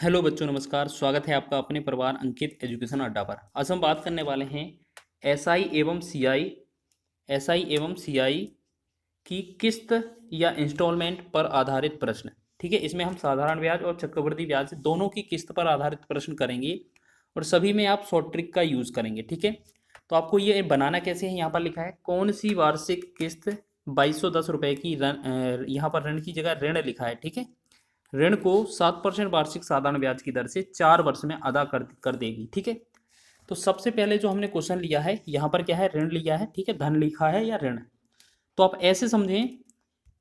Hello बच्चों, नमस्कार। स्वागत है आपका अपने परिवार अंकित एजुकेशन अड्डा पर। आज हम बात करने वाले हैं एसआई एवं सीआई की किस्त या इंस्टॉलमेंट पर आधारित प्रश्न। ठीक है, इसमें हम साधारण ब्याज और चक्रवृद्धि ब्याज दोनों की किस्त पर आधारित प्रश्न करेंगे और सभी में आप शॉर्ट ट्रिक का यूज़ करेंगे। ठीक है, तो आपको ये बनाना कैसे है, यहाँ पर लिखा है कौन सी वार्षिक किस्त 2210 रुपये की यहाँ पर ऋण की जगह ऋण लिखा है। ठीक है, ऋण को 7% वार्षिक साधारण ब्याज की दर से 4 वर्ष में अदा कर देगी। ठीक है, तो सबसे पहले जो हमने क्वेश्चन लिया है यहाँ पर क्या है, ऋण लिया है। ठीक है, धन लिखा है या ऋण। तो आप ऐसे समझें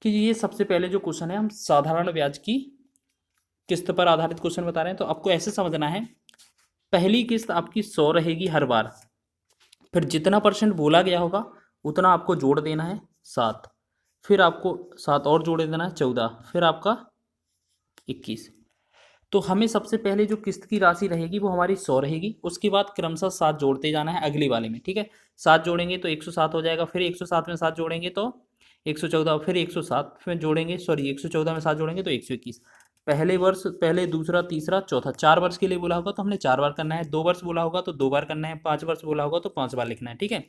कि ये सबसे पहले जो क्वेश्चन है हम साधारण ब्याज की किस्त पर आधारित क्वेश्चन बता रहे हैं। तो आपको ऐसे समझना है, पहली किस्त आपकी 100 रहेगी हर बार, फिर जितना परसेंट बोला गया होगा उतना आपको जोड़ देना है 7, फिर आपको 7 और जोड़ देना है 14, फिर आपका 21। तो हमें सबसे पहले जो किस्त की राशि रहेगी वो हमारी 100 रहेगी। उसके बाद क्रमशः 7 जोड़ते जाना है अगली वाले में। ठीक है, 7 जोड़ेंगे तो 107 हो जाएगा, फिर 107 में 7 जोड़ेंगे तो 114, फिर 107 में जोड़ेंगे 114 में 7 जोड़ेंगे तो 121। पहले वर्ष, पहले, दूसरा, तीसरा, चौथा, 4 वर्ष के लिए बोला होगा तो हमने 4 बार करना है। 2 वर्ष बोला होगा तो 2 बार करना है। 5 वर्ष बोला होगा तो 5 बार लिखना है। ठीक है,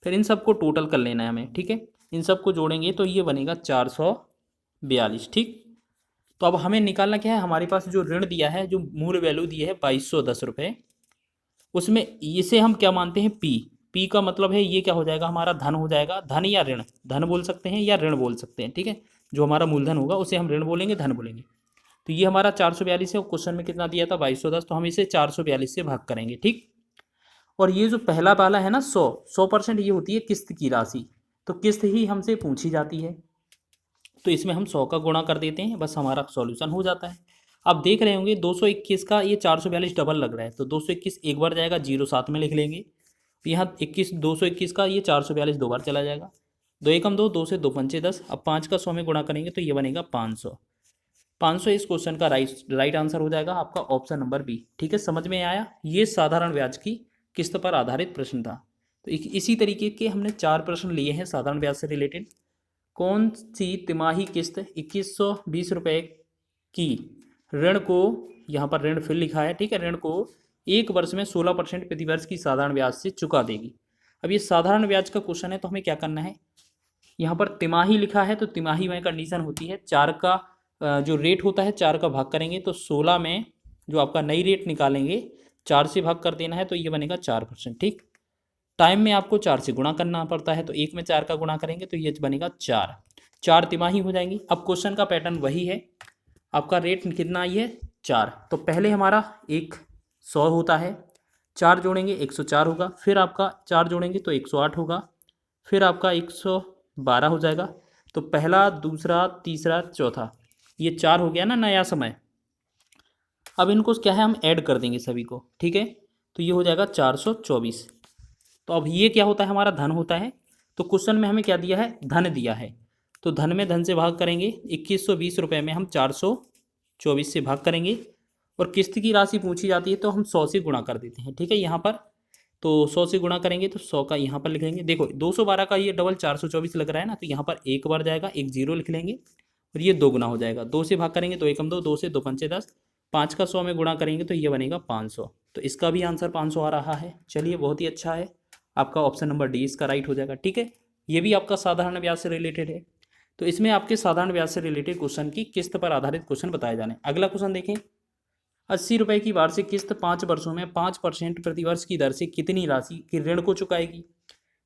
फिर इन सबको टोटल कर लेना है हमें। ठीक है, इन सबको जोड़ेंगे तो ये बनेगा 442। ठीक, तो अब हमें निकालना क्या है, हमारे पास जो ऋण दिया है, जो मूल वैल्यू दी है 2210 रुपये, उसमें इसे हम क्या मानते हैं, पी। पी का मतलब है ये क्या हो जाएगा, हमारा धन हो जाएगा। धन या ऋण, धन बोल सकते हैं या ऋण बोल सकते हैं। ठीक है, जो हमारा मूलधन होगा उसे हम ऋण बोलेंगे, धन बोलेंगे। तो ये हमारा 442 है और क्वेश्चन में कितना दिया था 2210, तो हम इसे 442 से भाग करेंगे। ठीक, और ये जो पहला वाला है ना 100% ये होती है किस्त की राशि, तो किस्त ही हमसे पूछी जाती है। तो इसमें हम 100 का गुणा कर देते हैं, बस हमारा सॉल्यूशन हो जाता है। आप देख रहे होंगे 221 का ये 442 डबल लग रहा है, तो 221 एक बार जाएगा, 0 साथ में लिख लेंगे। तो यहाँ 221 का ये 442 2 बार चला जाएगा। 2 एकम 2, 2 से 2 पंचे 10। अब 5 का 100 में गुणा करेंगे तो ये बनेगा 500। 500 इस क्वेश्चन का राइट आंसर हो जाएगा आपका ऑप्शन नंबर बी। ठीक है, समझ में आया। ये साधारण ब्याज की किस्त पर आधारित प्रश्न था। तो इसी तरीके के हमने 4 प्रश्न लिए हैं साधारण ब्याज से रिलेटेड। कौन सी तिमाही किस्त 2120 रुपये की ऋण को, यहाँ पर ऋण फिर लिखा है। ठीक है, ऋण को 1 वर्ष में 16% प्रतिवर्ष की साधारण ब्याज से चुका देगी। अब ये साधारण ब्याज का क्वेश्चन है तो हमें क्या करना है, यहाँ पर तिमाही लिखा है तो तिमाही में कंडीशन होती है 4 का जो रेट होता है 4 का भाग करेंगे तो 16 में जो आपका नई रेट निकालेंगे 4 से भाग कर देना है तो ये बनेगा 4%। ठीक, टाइम में आपको 4 से गुणा करना पड़ता है, तो 1 में 4 का गुणा करेंगे तो ये बनेगा 4। 4 तिमाही हो जाएंगी। अब क्वेश्चन का पैटर्न वही है, आपका रेट कितना आई है 4, तो पहले हमारा एक 100 होता है, 4 जोड़ेंगे 104 होगा, फिर आपका 4 जोड़ेंगे तो 108 होगा, फिर आपका 112 हो जाएगा। तो पहला, दूसरा, तीसरा, चौथा, ये 4 हो गया ना नया समय। अब इनको क्या है, हम ऐड कर देंगे सभी को। ठीक है, तो ये हो जाएगा 424। तो अब ये क्या होता है, हमारा धन होता है। तो क्वेश्चन में हमें क्या दिया है, धन दिया है, तो धन में धन से भाग करेंगे। 2120 रुपये में हम 424 से भाग करेंगे, और किस्त की राशि पूछी जाती है तो हम 100 से गुणा कर देते हैं। ठीक है, यहाँ पर तो 100 से गुणा करेंगे तो 100 का यहाँ पर लिखेंगे। देखो 212 का ये डबल 424 लग रहा है ना, तो यहाँ पर एक बार जाएगा, एक जीरो लिख लेंगे और ये 2 गुना हो जाएगा। 2 से भाग करेंगे तो 1 2, 2 से 2 पंचे 10, 5 का 100 में गुणा करेंगे तो ये बनेगा 500। तो इसका भी आंसर 500 आ रहा है। चलिए, बहुत ही अच्छा है, आपका ऑप्शन नंबर डी इसका राइट हो जाएगा। ठीक है, ये भी आपका साधारण ब्याज से रिलेटेड है। तो इसमें आपके साधारण ब्याज से रिलेटेड क्वेश्चन की किस्त पर आधारित क्वेश्चन बताए जाने। अगला क्वेश्चन देखें, 80 रुपये की वार्षिक किस्त 5 वर्षों में 5% प्रतिवर्ष की दर से कितनी राशि की ऋण को चुकाएगी।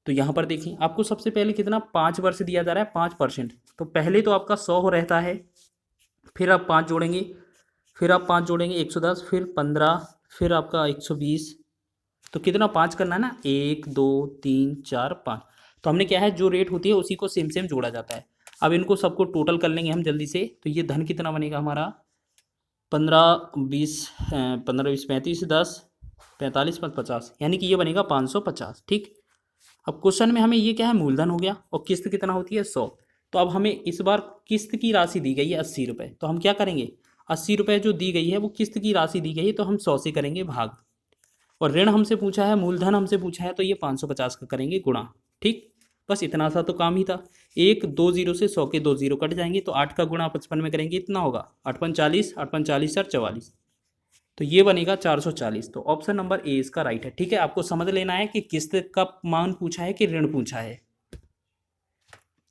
तो यहाँ पर देखिए, आपको सबसे पहले कितना 5 वर्ष दिया जा रहा है 5%। तो पहले तो आपका 100 रहता है, फिर आप 5 जोड़ेंगे, फिर आप 5 जोड़ेंगे 110, फिर 15, फिर आपका 120। तो कितना 5 करना है ना, 1 2 3 4 5। तो हमने क्या है, जो रेट होती है उसी को सेम सेम जोड़ा जाता है। अब इनको सबको टोटल कर लेंगे हम जल्दी से। तो ये धन कितना बनेगा हमारा, 15 20 35 10 45 50, यानी कि ये बनेगा 550। ठीक, अब क्वेश्चन में हमें ये क्या है, मूलधन हो गया और किस्त कितना होती है 100। तो अब हमें इस बार किस्त की राशि दी गई है 80 रुपये, तो हम क्या करेंगे, 80 रुपये जो दी गई है वो किस्त की राशि दी गई है तो हम 100 से करेंगे भाग, और ऋण हमसे पूछा है, मूलधन हमसे पूछा है, तो ये 550 का करेंगे गुणा। ठीक, बस इतना सा तो काम ही था। 1 2 जीरो से 100 के 2 जीरो कट जाएंगे, तो 8 का गुणा 55 में करेंगे, इतना होगा 8 पंच 40, 8 पंच 40 सर 44। तो ये बनेगा 440। तो ऑप्शन नंबर ए इसका राइट है। ठीक है, आपको समझ लेना है कि किस्त का मान पूछा है कि ऋण पूछा है।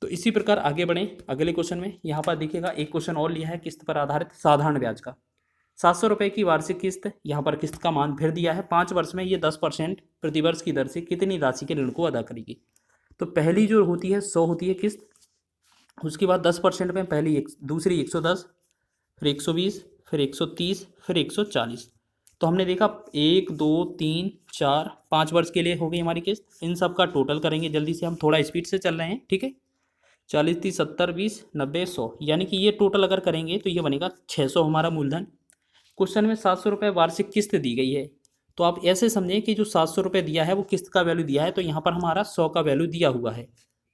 तो इसी प्रकार आगे बढ़ें अगले क्वेश्चन में। यहाँ पर देखिएगा एक क्वेश्चन और लिया है किस्त पर आधारित साधारण ब्याज का। 700 रुपये की वार्षिक किस्त, यहाँ पर किस्त का मान फिर दिया है। 5 वर्ष में ये 10% प्रतिवर्ष की दर से कितनी राशि के ऋण को अदा करेगी। तो पहली जो होती है 100 होती है किस्त, उसके बाद 10% में पहली दूसरी 110, फिर 120, फिर 130, फिर 140। तो हमने देखा 1 2 3 4 5 वर्ष के लिए हो गई हमारी किस्त। इन सब का टोटल करेंगे जल्दी से, हम थोड़ा स्पीड से चल रहे हैं। ठीक है, 40 30 70 20 90 100, यानी कि ये टोटल अगर करेंगे तो ये बनेगा 600 हमारा मूलधन। क्वेश्चन में 700 रुपये वार्षिक किस्त दी गई है। तो आप ऐसे समझें कि जो 700 रुपये दिया है वो किस्त का वैल्यू दिया है, तो यहाँ पर हमारा 100 का वैल्यू दिया हुआ है।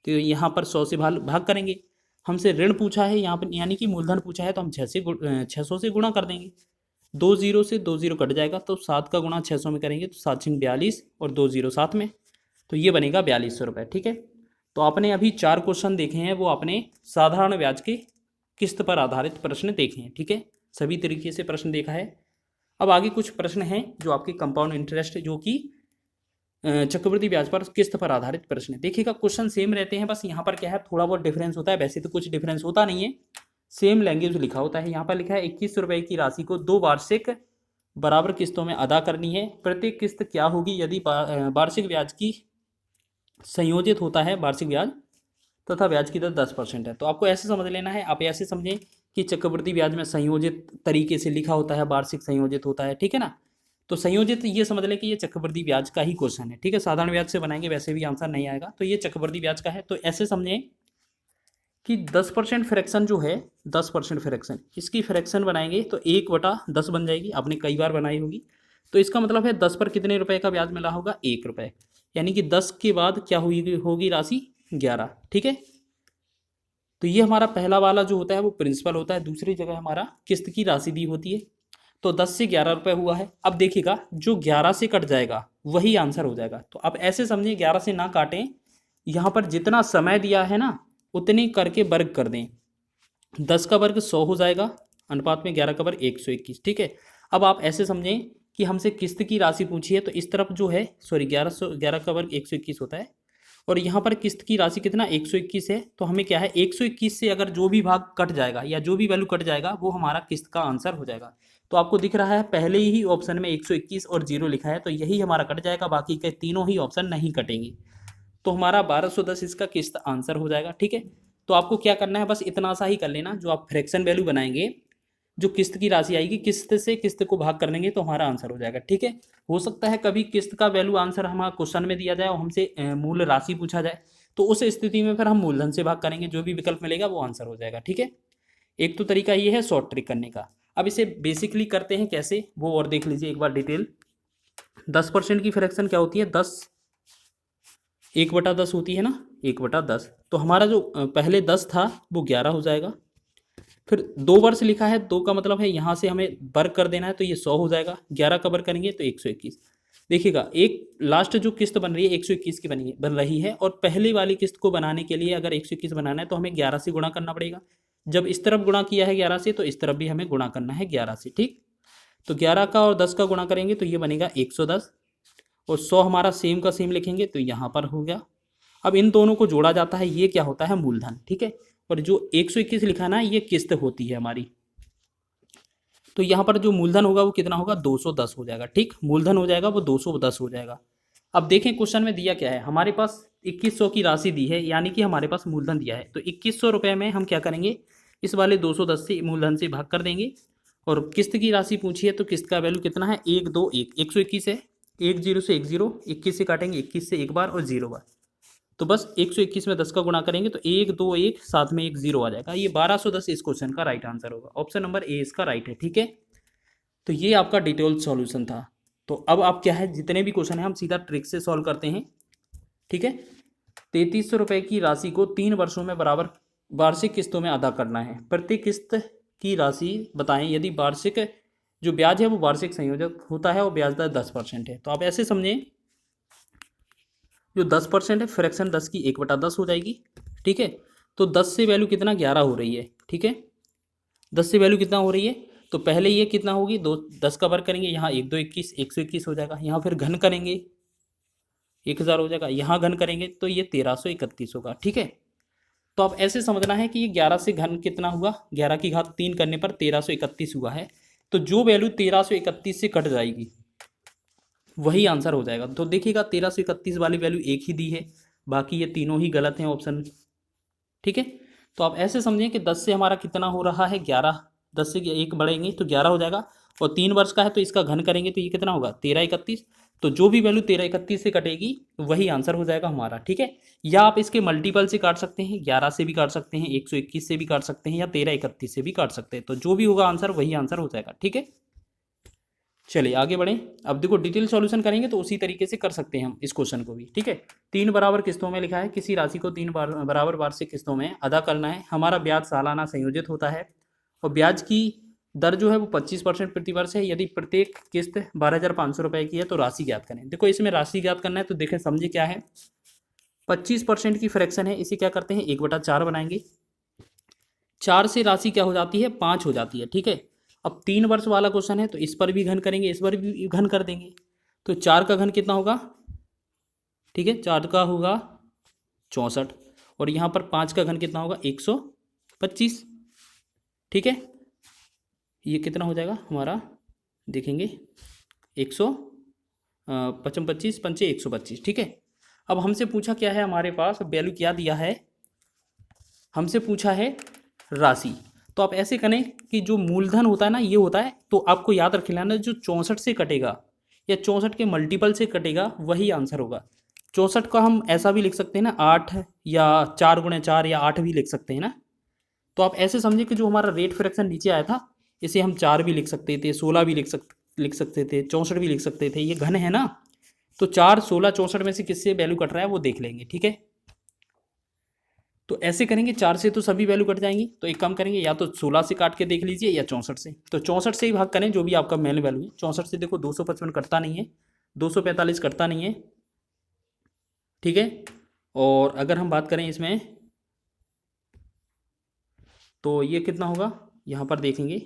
तो यहाँ पर 100 से भाग करेंगे। हमसे ऋण पूछा है यहाँ पर, यानी कि मूलधन पूछा है, तो हम 600 से गुणा कर देंगे। 2 जीरो से 2 जीरो कट जाएगा, तो 7 का गुणा 600 में करेंगे तो 7 6 42 और 2 जीरो साथ में, तो ये बनेगा 4200 रुपये। ठीक है, तो आपने अभी 4 क्वेश्चन देखे हैं, वो आपने साधारण ब्याज के किस्त पर आधारित प्रश्न देखे हैं। ठीक है, सभी तरीके से प्रश्न देखा है। अब आगे कुछ प्रश्न हैं जो आपके कंपाउंड इंटरेस्ट, जो कि चक्रवृद्धि ब्याज पर किस्त पर आधारित प्रश्न है। देखिएगा क्वेश्चन सेम रहते हैं, बस यहाँ पर क्या है थोड़ा बहुत डिफरेंस होता है। वैसे तो कुछ डिफरेंस होता नहीं है, सेम लैंग्वेज लिखा होता है। यहाँ पर लिखा है 21 रुपये की राशि को 2 वार्षिक बराबर किस्तों में अदा करनी है। प्रत्येक किस्त क्या होगी यदि वार्षिक ब्याज की संयोजित होता है वार्षिक ब्याज तथा ब्याज की दर 10% है। तो आपको ऐसे समझ लेना है, आप ऐसे समझें कि चक्रवृद्धि ब्याज में संयोजित तरीके से लिखा होता है, वार्षिक संयोजित होता है। ठीक है ना, तो संयोजित ये समझ लें कि ये चक्रवृद्धि ब्याज का ही क्वेश्चन है। ठीक है, साधारण ब्याज से बनाएंगे वैसे भी आंसर नहीं आएगा, तो ये चक्रवृद्धि ब्याज का है। तो ऐसे समझें कि 10% फ्रैक्शन जो है, 10% फ्रैक्शन, इसकी फ्रैक्शन बनाएंगे तो 1/10 बन जाएगी। आपने कई बार बनाई होगी। तो इसका मतलब है 10 पर कितने रुपए का ब्याज मिला होगा, 1 रुपये, यानी कि 10 के बाद क्या होगी राशि 11। ठीक है, तो ये हमारा पहला वाला जो होता है वो प्रिंसिपल होता है, दूसरी जगह हमारा किस्त की राशि दी होती है। तो 10 से 11 रुपये हुआ है। अब देखिएगा जो 11 से कट जाएगा वही आंसर हो जाएगा। तो आप ऐसे समझिए 11 से ना काटें, यहाँ पर जितना समय दिया है ना उतने करके वर्ग कर दें। 10 का वर्ग 100 हो जाएगा, अनुपात में 11 का वर्ग 121। ठीक है, अब आप ऐसे समझें कि हमसे किस्त की राशि पूछी है, तो इस तरफ जो है 11 का वर्ग 121 होता है, और यहाँ पर किस्त की राशि कितना 121 है। तो हमें क्या है 121 से अगर जो भी भाग कट जाएगा या जो भी वैल्यू कट जाएगा वो हमारा किस्त का आंसर हो जाएगा। तो आपको दिख रहा है पहले ही ऑप्शन में 121 और 0 लिखा है, तो यही हमारा कट जाएगा, बाकी के तीनों ही ऑप्शन नहीं कटेंगे। तो हमारा 1210 इसका किस्त आंसर हो जाएगा। ठीक है, तो आपको क्या करना है, बस इतना सा ही कर लेना। जो आप फ्रैक्शन वैल्यू बनाएंगे, जो किस्त की राशि आएगी, किस्त से किस्त को भाग कर लेंगे तो हमारा आंसर हो जाएगा। ठीक है, हो सकता है कभी किस्त का वैल्यू आंसर हमारा क्वेश्चन में दिया जाए और हमसे मूल राशि पूछा जाए, तो उस स्थिति में फिर हम मूलधन से भाग करेंगे, जो भी विकल्प मिलेगा वो आंसर हो जाएगा। ठीक है, एक तो तरीका ये है शॉर्ट ट्रिक करने का। अब इसे बेसिकली करते हैं कैसे, वो और देख लीजिए एक बार डिटेल। 10% की फ्रैक्शन क्या होती है, 1/10 होती है ना, 1/10। तो हमारा जो पहले 10 था वो 11 हो जाएगा। फिर 2 वर्ष लिखा है, 2 का मतलब है यहाँ से हमें वर्ग कर देना है, तो ये 100 हो जाएगा। 11 का वर्ग करेंगे तो 121। देखिएगा एक लास्ट जो किस्त बन रही है 121 की बन रही है, और पहले वाली किस्त को बनाने के लिए अगर 121 बनाना है तो हमें 11 से गुणा करना पड़ेगा। जब इस तरफ गुणा किया है 11 से, तो इस तरफ भी हमें गुणा करना है 11 से। ठीक, तो 11 का और 10 का गुणा करेंगे तो ये बनेगा 110, और 100 हमारा सेम का सेम लिखेंगे तो यहाँ पर हो गया। अब इन दोनों को जोड़ा जाता है, ये क्या होता है मूलधन। ठीक है, और जो 121 लिखा ना ये किस्त होती है हमारी। तो यहाँ पर जो मूलधन होगा वो कितना होगा, 210 हो जाएगा। ठीक, मूलधन हो जाएगा वो 210 हो जाएगा। अब देखें क्वेश्चन में दिया क्या है, हमारे पास 2100 की राशि दी है, यानी कि हमारे पास मूलधन दिया है। तो 2100 रुपये में हम क्या करेंगे, इस वाले 210 से मूलधन से भाग कर देंगे। और किस्त की राशि पूछी है तो किस्त का वैल्यू कितना है, 1 2 1, 121 है। 1 0 से 1 0, 21 से काटेंगे 21 से एक बार और 0 बार, तो बस 121 में 10 का गुणा करेंगे तो 1 2 1, साथ में 1 0 आ जाएगा। ये 1210 इस क्वेश्चन का राइट आंसर होगा। ऑप्शन नंबर ए इसका राइट है। ठीक है, तो ये आपका डिटेल सॉल्यूशन था। तो अब आप क्या है, जितने भी क्वेश्चन है हम सीधा ट्रिक से सॉल्व करते हैं। ठीक है, 3300 रुपये की राशि को 3 वर्षों में बराबर वार्षिक किस्तों में अदा करना है। प्रति किस्त की राशि बताएं यदि वार्षिक जो ब्याज है वो वार्षिक संयोजक होता है और ब्याज दर 10% है। तो आप ऐसे समझें, जो 10% है फ्रैक्शन 10 की 1/10 हो जाएगी। ठीक है, तो 10 से वैल्यू कितना 11 हो रही है। ठीक है, 10 से वैल्यू कितना हो रही है, तो तो पहले ये कितना होगी, 10 का वर्ग करेंगे, यहाँ 1 2 21, 121 हो जाएगा। यहाँ फिर घन करेंगे 1000 हो जाएगा, यहाँ घन करेंगे तो ये 1331 होगा। ठीक है, तो अब ऐसे समझना है कि ये 11 से घन कितना हुआ, 11 की घात 3 करने पर 1331 हुआ है। तो जो वैल्यू 1331 से कट जाएगी वही आंसर हो जाएगा। तो देखिएगा 1331 वाली वैल्यू एक ही दी है, बाकी ये तीनों ही गलत हैं ऑप्शन। ठीक है, तो आप ऐसे समझें कि 10 से हमारा कितना हो रहा है 11, 10 से एक बढ़ेंगे तो 11 हो जाएगा, और 3 वर्ष का है तो इसका घन करेंगे तो ये कितना होगा 1331। तो जो भी वैल्यू 1331 से कटेगी वही आंसर हो जाएगा हमारा। ठीक है, या आप इसके मल्टीपल से काट सकते हैं, 11 से भी काट सकते हैं, 121 से भी काट सकते हैं, या 1331 से भी काट सकते हैं। तो जो भी होगा आंसर वही आंसर हो जाएगा। ठीक है, चलिए आगे बढ़ें। अब देखो डिटेल सॉल्यूशन करेंगे तो उसी तरीके से कर सकते हैं हम इस क्वेश्चन को भी। ठीक है, 3 बराबर किस्तों में लिखा है, किसी राशि को 3 बराबर वार्षिक किस्तों में अदा करना है। हमारा ब्याज सालाना संयोजित होता है और ब्याज की दर जो है वो 25% प्रतिवर्ष है। यदि प्रत्येक किस्त 12,500 रुपये की है तो राशि ज्ञात करें। देखो इसमें राशि ज्ञात करना है तो देखें समझे क्या है, 25% की फ्रैक्शन है, इसे क्या करते हैं 1/4 बनाएंगे। 4 से राशि क्या हो जाती है 5 हो जाती है। ठीक है, अब 3 वर्ष वाला क्वेश्चन है तो इस पर भी घन करेंगे, इस पर भी घन कर देंगे। तो 4 का घन कितना होगा, ठीक है 4 का होगा 64, और यहाँ पर 5 का घन कितना होगा 125। ठीक है, ये कितना हो जाएगा हमारा, देखेंगे 100 55 25 पंचे 125। ठीक है, अब हमसे पूछा क्या है, हमारे पास वैल्यू क्या दिया है, हमसे पूछा है राशि। तो आप ऐसे करें कि जो मूलधन होता है ना ये होता है, तो आपको याद रख लेना जो 64 से कटेगा या 64 के मल्टीपल से कटेगा वही आंसर होगा। 64 का हम ऐसा भी लिख सकते हैं ना 8 या 4 × 4 या 8 भी लिख सकते हैं ना। तो आप ऐसे समझे कि जो हमारा रेट फ्रैक्शन नीचे आया था इसे हम 4 भी लिख सकते थे, 16 भी लिख सकते थे, 64 भी लिख सकते थे, ये घन है ना। तो 4 16 64 में से किससे वैल्यू कट रहा है वो देख लेंगे। ठीक है, तो ऐसे करेंगे, 4 से तो सभी वैल्यू कट जाएंगी, तो एक काम करेंगे या तो 16 से काट के देख लीजिए या 64 से। तो 64 से ही भाग करें जो भी आपका मेन वैल्यू है। 64 से देखो 255 कटता नहीं है, 245 कटता नहीं है। ठीक है, और अगर हम बात करें इसमें तो ये कितना होगा, यहाँ पर देखेंगे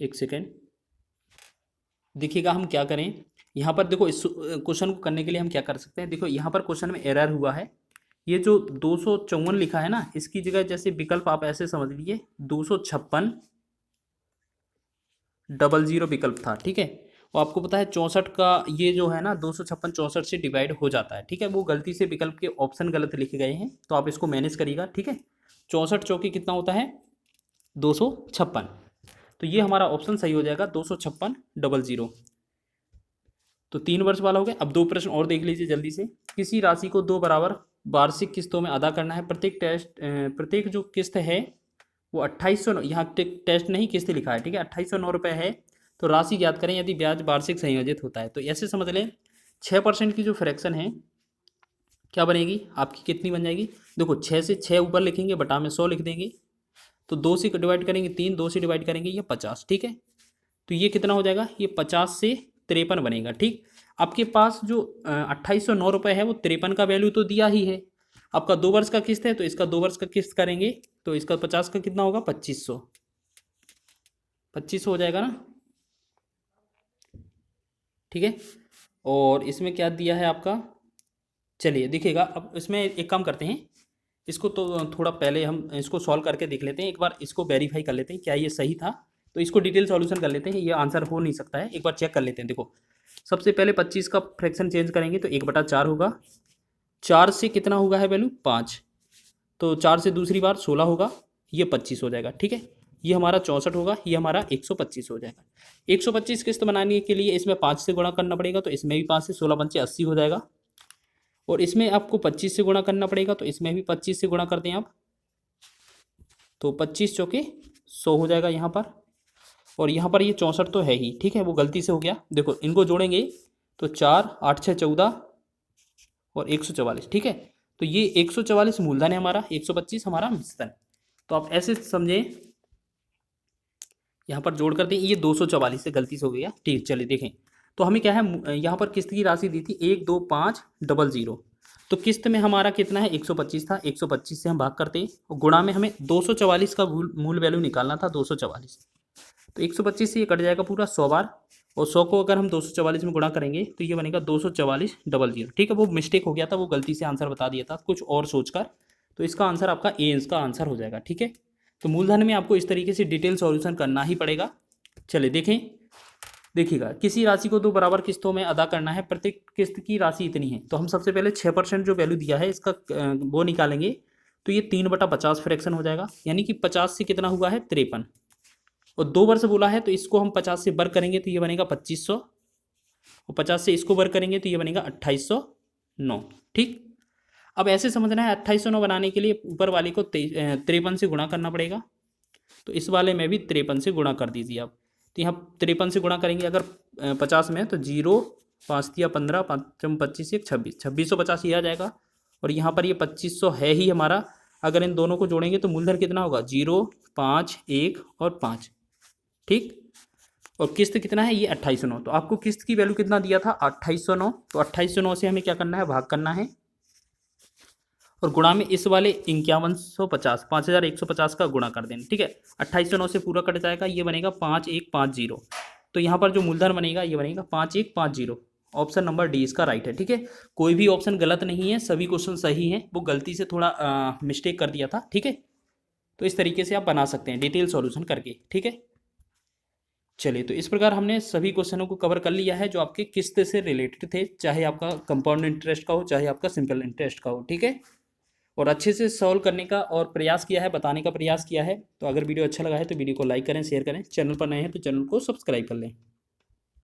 एक सेकेंड, देखिएगा हम क्या करें। यहाँ पर देखो इस क्वेश्चन को करने के लिए हम क्या कर सकते हैं, देखो यहाँ पर क्वेश्चन में एरर हुआ है। ये जो 254 लिखा है ना इसकी जगह जैसे विकल्प आप ऐसे समझ लीजिए 256 00 विकल्प था। ठीक है, और आपको पता है 64 का ये जो है ना 256 64 से डिवाइड हो जाता है। ठीक है, वो गलती से विकल्प के ऑप्शन गलत लिखे गए हैं तो आप इसको मैनेज करिएगा। ठीक है, 64 चौके कितना होता है 256, तो ये हमारा ऑप्शन सही हो जाएगा 256 00। तो 3 वर्ष वाला हो गया। अब 2 प्रश्न और देख लीजिए जल्दी से। किसी राशि को 2 बराबर वार्षिक किस्तों में अदा करना है। प्रत्येक जो किस्त है वो 2809, यहाँ टेस्ट नहीं किस्त लिखा है। ठीक है, 2809 रुपये है। तो राशि ज्ञात करें यदि ब्याज वार्षिक संयोजित होता है। तो ऐसे समझ लें 6% की जो फ्रैक्शन है क्या बनेगी आपकी, कितनी बन जाएगी, देखो 6 से 6 ऊपर लिखेंगे, बटा में 100 लिख देंगे, तो 2 से डिवाइड करेंगे 3, 2 से डिवाइड करेंगे ये 50। ठीक है, तो ये कितना हो जाएगा, ये 50 से 53 बनेगा। ठीक, आपके पास जो 2809 रुपये है वो 53 का वैल्यू तो दिया ही है। आपका 2 वर्ष का किस्त है तो इसका 2 वर्ष का किस्त करेंगे तो इसका 50 का कितना होगा 2500, 2500 हो जाएगा ना। ठीक है, और इसमें क्या दिया है आपका, चलिए देखिएगा। अब इसमें एक काम करते हैं, इसको तो थोड़ा पहले हम इसको सॉल्व करके देख लेते हैं, एक बार इसको वेरीफाई कर लेते हैं क्या ये सही था। तो इसको डिटेल सॉल्यूशन कर लेते हैं, ये आंसर हो नहीं सकता है, एक बार चेक कर लेते हैं। देखो सबसे पहले 25 का फ्रैक्शन चेंज करेंगे तो 1/4 होगा। 4 से कितना होगा है वैल्यू 5, तो 4 से दूसरी बार 16 होगा, ये 25 हो जाएगा। ठीक है, ये हमारा 64 होगा, ये हमारा 125 हो जाएगा। 125 किस्त बनाने के लिए इसमें 5 से गुणा करना पड़ेगा, तो इसमें भी 5 से 16 पंचे 80 हो जाएगा। और इसमें आपको 25 से गुणा करना पड़ेगा, तो इसमें भी 25 से गुणा कर दें आप, तो 25 चौके 100 हो जाएगा यहाँ पर। और यहाँ पर ये 64 तो है ही, ठीक है वो गलती से हो गया। देखो इनको जोड़ेंगे तो 4 8 6 14 और 144। ठीक है, तो ये 144 मूलधन है हमारा, 125 हमारा मिश्रण। तो आप ऐसे समझें, यहाँ पर जोड़ कर दें, ये 244 से गलती से हो गया। ठीक, चलिए देखें तो हमें क्या है, यहाँ पर किस्त की राशि दी थी 12500, तो किस्त में हमारा कितना है 125 था, 125 से हम भाग करते हैं और गुणा में हमें 244 का मूल वैल्यू निकालना था 244। तो 125 से ये कट जाएगा पूरा 100 बार, और 100 को अगर हम 244 में गुणा करेंगे तो ये बनेगा 244 ठीक है, वो मिस्टेक हो गया था, वो गलती से आंसर बता दिया था कुछ और सोचकर। तो इसका आंसर आपका ए इसका आंसर हो जाएगा। ठीक है, तो मूलधन में आपको इस तरीके से डिटेल सॉल्यूशन करना ही पड़ेगा। चलिए देखें, देखिएगा, किसी राशि को 2 बराबर किस्तों में अदा करना है, प्रत्येक किस्त की राशि इतनी है। तो हम सबसे पहले 6% जो वैल्यू दिया है इसका वो निकालेंगे, तो ये 3/50 फ्रैक्शन हो जाएगा, यानी कि 50 से कितना हुआ है 53, और 2 वर्ष बोला है तो इसको हम 50 से वर्ग करेंगे तो ये बनेगा 2500, और 50 से इसको वर्ग करेंगे तो ये बनेगा 2809। ठीक, अब ऐसे समझना है 2809 बनाने के लिए ऊपर वाले को 53 से गुणा करना पड़ेगा, तो इस वाले में भी 53 से गुणा कर दीजिए आप। तो यहाँ 53 से गुणा करेंगे अगर 50 में, तो 0 5 दिया 15 5 25 1 26 2650 ही आ जाएगा, और यहाँ पर ये 2500 है ही हमारा। अगर इन दोनों को जोड़ेंगे तो मूलधन कितना होगा 0 5 1 और 5। ठीक, और किस्त कितना है ये 2809। तो आपको किस्त की वैल्यू कितना दिया था 2809, तो 2809 से हमें क्या करना है भाग करना है, और गुणा में इस वाले 5150 5150 का गुणा कर देना। ठीक है, 2809 से पूरा कट जाएगा, ये बनेगा 5150। तो यहाँ पर जो मूलधन बनेगा ये बनेगा 5150। ऑप्शन नंबर डी इसका राइट है। ठीक है, कोई भी ऑप्शन गलत नहीं है, सभी क्वेश्चन सही हैं, वो गलती से थोड़ा मिस्टेक कर दिया था। ठीक है, तो इस तरीके से आप बना सकते हैं डिटेल सॉल्यूशन करके। ठीक है, चलिए, तो इस प्रकार हमने सभी क्वेश्चनों को कवर कर लिया है जो आपके किस्त से रिलेटेड थे, चाहे आपका कंपाउंड इंटरेस्ट का हो चाहे आपका सिंपल इंटरेस्ट का हो। ठीक है, और अच्छे से सॉल्व करने का और प्रयास किया है, बताने का प्रयास किया है। तो अगर वीडियो अच्छा लगा है तो वीडियो को लाइक करें, शेयर करें, चैनल पर नए हैं तो चैनल को सब्सक्राइब कर लें।